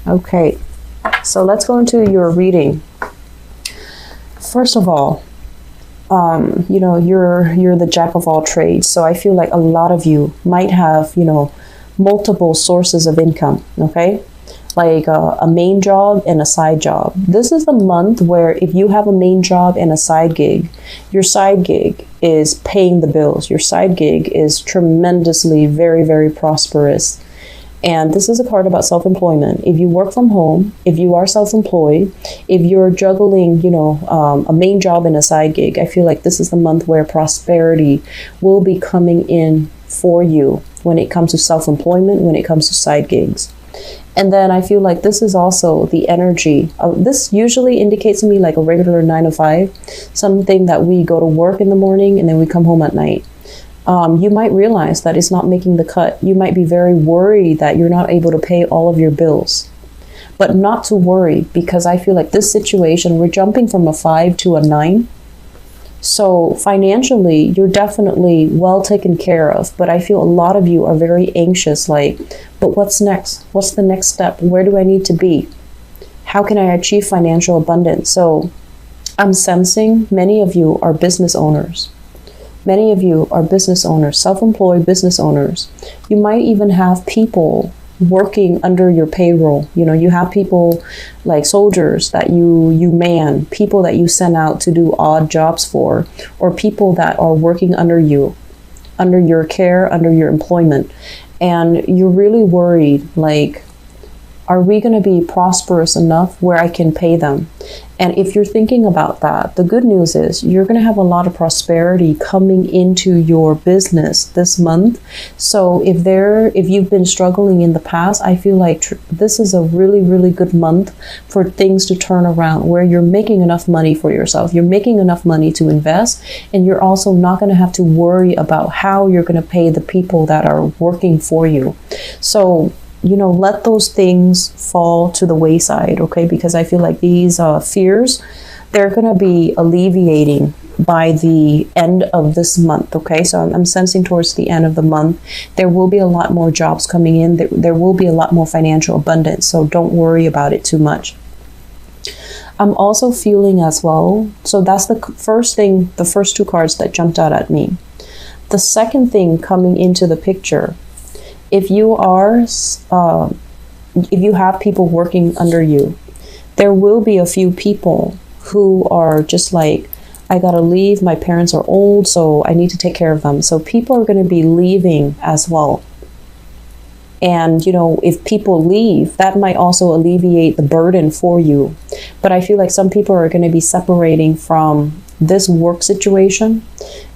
Okay, so let's go into your reading. First of all, you're the jack of all trades. So I feel like a lot of you might have, multiple sources of income. Okay, like a main job and a side job. This is the month where if you have a main job and a side gig, your side gig is paying the bills. Your side gig is tremendously very, very prosperous. And this is a card about self-employment. If you work from home, if you are self-employed, if you're juggling, a main job and a side gig, I feel like this is the month where prosperity will be coming in for you when it comes to self-employment, when it comes to side gigs. And then I feel like this is also the energy. This usually indicates to me like a regular 9 to 5, something that we go to work in the morning and then we come home at night. You might realize that it's not making the cut. You might be very worried that you're not able to pay all of your bills. But not to worry, because I feel like this situation, we're jumping from a 5 to a 9. So financially, you're definitely well taken care of. But I feel a lot of you are very anxious, like, but what's next? What's the next step? Where do I need to be? How can I achieve financial abundance? So I'm sensing many of you are business owners. Many of you are business owners, self-employed business owners. You might even have people working under your payroll. You have people like soldiers that you man, people that you send out to do odd jobs for, or people that are working under you, under your care, under your employment. And you're really worried, like, are we going to be prosperous enough where I can pay them? And if you're thinking about that, the good news is you're going to have a lot of prosperity coming into your business this month. So if you've been struggling in the past, I feel like this is a really, really good month for things to turn around, where you're making enough money for yourself. You're making enough money to invest, and you're also not going to have to worry about how you're going to pay the people that are working for you. So let those things fall to the wayside, okay? Because I feel like these fears, they're going to be alleviating by the end of this month, okay? So I'm sensing towards the end of the month, there will be a lot more jobs coming in. There will be a lot more financial abundance, so don't worry about it too much. I'm also feeling as well, so that's the first thing, the first two cards that jumped out at me. The second thing coming into the picture, if you have people working under you, there will be a few people who are just like, I gotta leave, my parents are old, so I need to take care of them. So people are going to be leaving as well. And, if people leave, that might also alleviate the burden for you. But I feel like some people are going to be separating from this work situation,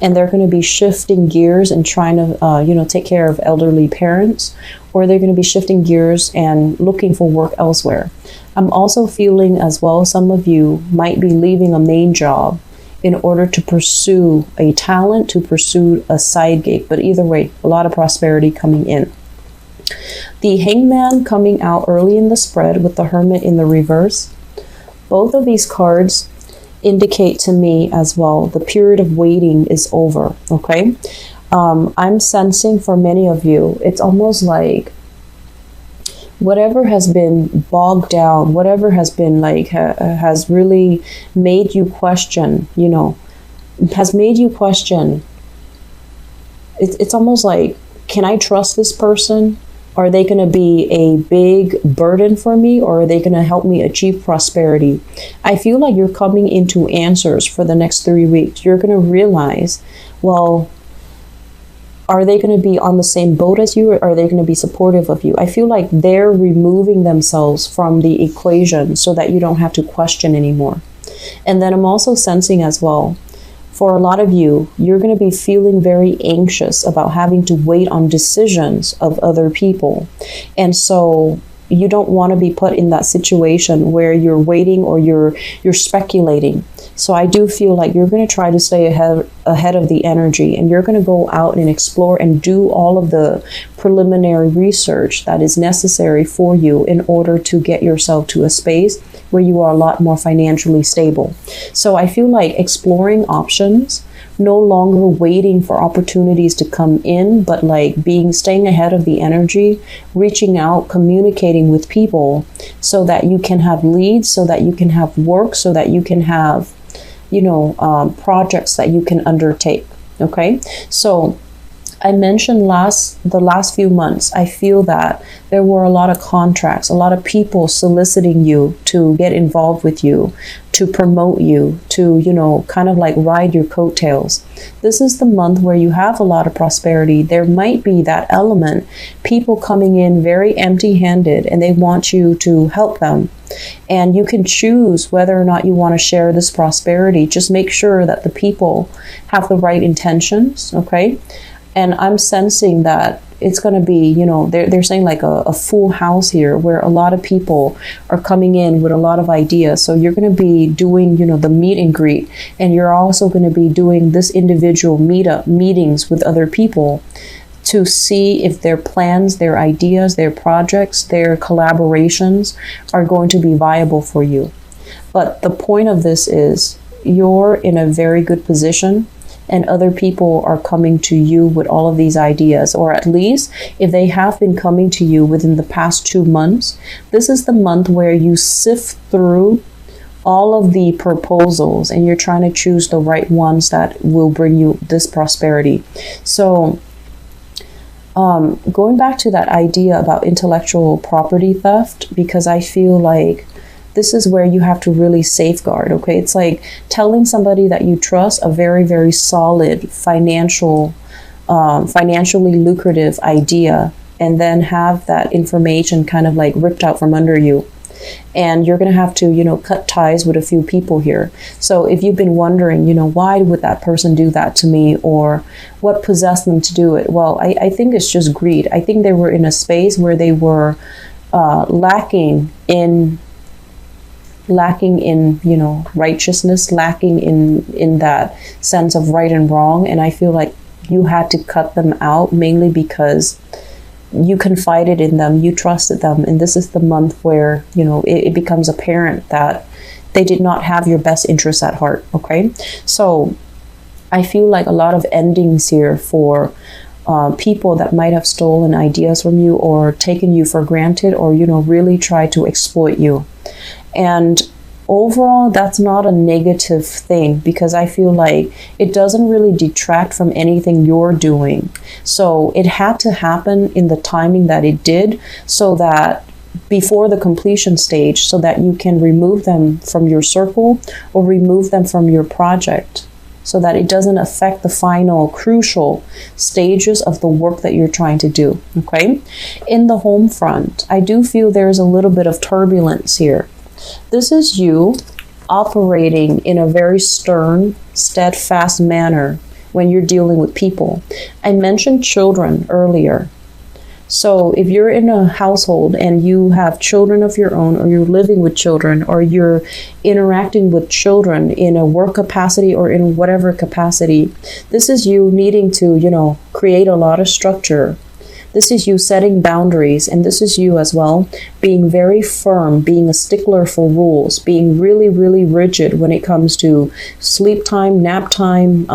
and they're going to be shifting gears and trying to, take care of elderly parents, or they're going to be shifting gears and looking for work elsewhere. I'm also feeling as well, some of you might be leaving a main job in order to pursue a talent, to pursue a side gig. But either way, a lot of prosperity coming in. The Hangman coming out early in the spread with the Hermit in the reverse. Both of these cards indicate to me as well the period of waiting is over, okay? I'm sensing for many of you, it's almost like whatever has been bogged down, whatever has been like, has really made you question, has made you question. It's almost like, can I trust this person? Are they going to be a big burden for me, or are they going to help me achieve prosperity? I feel like you're coming into answers for the next 3 weeks. You're going to realize, well, are they going to be on the same boat as you, or are they going to be supportive of you? I feel like they're removing themselves from the equation so that you don't have to question anymore. And then I'm also sensing as well, for a lot of you, you're going to be feeling very anxious about having to wait on decisions of other people. And so you don't want to be put in that situation where you're waiting or you're speculating. So I do feel like you're going to try to stay ahead of the energy, and you're going to go out and explore and do all of the preliminary research that is necessary for you in order to get yourself to a space where you are a lot more financially stable. So I feel like exploring options, no longer waiting for opportunities to come in, but like staying ahead of the energy, reaching out, communicating with people so that you can have leads, so that you can have work, so that you can have, projects that you can undertake. Okay. So I mentioned the last few months, I feel that there were a lot of contracts, a lot of people soliciting you to get involved with you, to promote you, to, kind of like ride your coattails. This is the month where you have a lot of prosperity. There might be that element, people coming in very empty-handed and they want you to help them. And you can choose whether or not you want to share this prosperity. Just make sure that the people have the right intentions, okay? And I'm sensing that it's going to be, they're saying like a full house here where a lot of people are coming in with a lot of ideas. So you're going to be doing, the meet and greet. And you're also going to be doing this individual meetings with other people to see if their plans, their ideas, their projects, their collaborations are going to be viable for you. But the point of this is you're in a very good position, and other people are coming to you with all of these ideas, or at least if they have been coming to you within the past 2 months, this is the month where you sift through all of the proposals and you're trying to choose the right ones that will bring you this prosperity. So going back to that idea about intellectual property theft, because I feel like this is where you have to really safeguard, okay? It's like telling somebody that you trust a very, very solid financially lucrative idea, and then have that information kind of like ripped out from under you. And you're going to have to, cut ties with a few people here. So if you've been wondering, why would that person do that to me, or what possessed them to do it? Well, I think it's just greed. I think they were in a space where they were lacking in righteousness, lacking in that sense of right and wrong. And I feel like you had to cut them out, mainly because you confided in them, you trusted them. And this is the month where, it becomes apparent that they did not have your best interests at heart. Okay. So I feel like a lot of endings here for people that might have stolen ideas from you, or taken you for granted, or, really try to exploit you. And overall, that's not a negative thing, because I feel like it doesn't really detract from anything you're doing. So it had to happen in the timing that it did, so that before the completion stage, so that you can remove them from your circle or remove them from your project, so that it doesn't affect the final crucial stages of the work that you're trying to do. Okay. In the home front, I do feel there's a little bit of turbulence here. This is you operating in a very stern, steadfast manner when you're dealing with people. I mentioned children earlier. So if you're in a household and you have children of your own, or you're living with children, or you're interacting with children in a work capacity or in whatever capacity, this is you needing to, create a lot of structure. This is you setting boundaries, and this is you as well being very firm, being a stickler for rules, being really, really rigid when it comes to sleep time, nap time,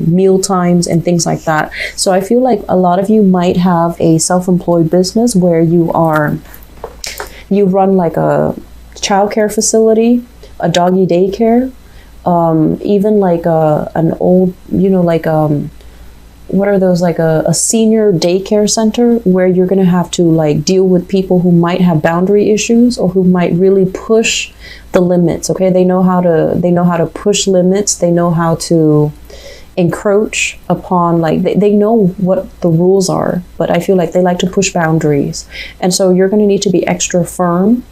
meal times, and things like that. So I feel like a lot of you might have a self-employed business where you run like a childcare facility, a doggy daycare, even like an old, what are those, like a senior daycare center, where you're going to have to like deal with people who might have boundary issues, or who might really push the limits. Okay. They know how to push limits. They know how to encroach upon, like they know what the rules are, but I feel like they like to push boundaries. And so you're going to need to be extra firm,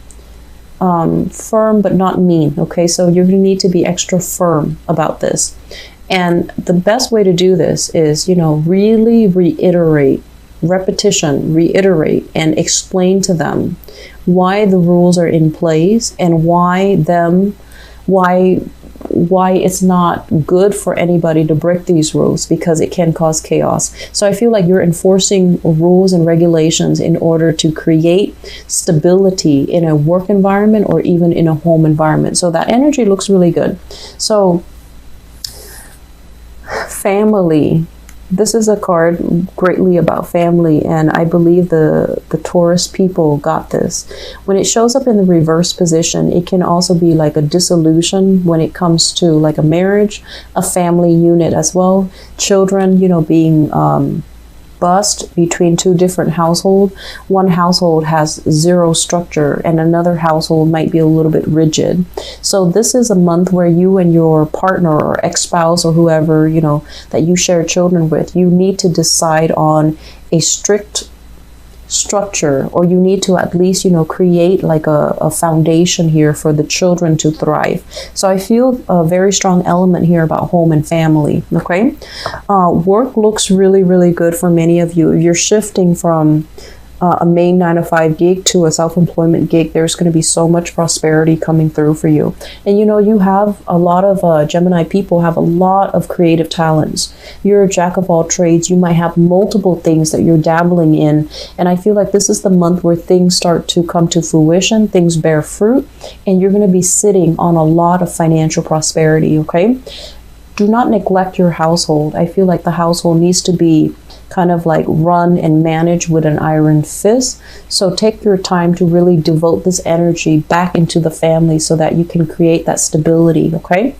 but not mean. Okay. So you're going to need to be extra firm about this. And the best way to do this is, really reiterate, and explain to them why the rules are in place, and why it's not good for anybody to break these rules, because it can cause chaos. So I feel like you're enforcing rules and regulations in order to create stability in a work environment, or even in a home environment. So that energy looks really good. So family. This is a card greatly about family, and I believe the Taurus people got this. When it shows up in the reverse position, it can also be like a dissolution when it comes to like a marriage, a family unit as well. Children, you know, being bust between two different households. One household has zero structure and another household might be a little bit rigid. So this is a month where you and your partner or ex-spouse or whoever, you know, that you share children with, you need to decide on a strict structure, or you need to at least, you know, create like a foundation here for the children to thrive. So I feel a very strong element here about home and family. Okay, work looks really, really good for many of you. If you're shifting from a main 9-to-5 gig to a self-employment gig, there's going to be so much prosperity coming through for you. And you know, you have a lot of Gemini people have a lot of creative talents. You're a jack of all trades. You might have multiple things that you're dabbling in, and I feel like this is the month where things start to come to fruition, things bear fruit, and you're going to be sitting on a lot of financial prosperity. Okay, do not neglect your household. I feel like the household needs to be kind of like run and manage with an iron fist. So take your time to really devote this energy back into the family so that you can create that stability. Okay.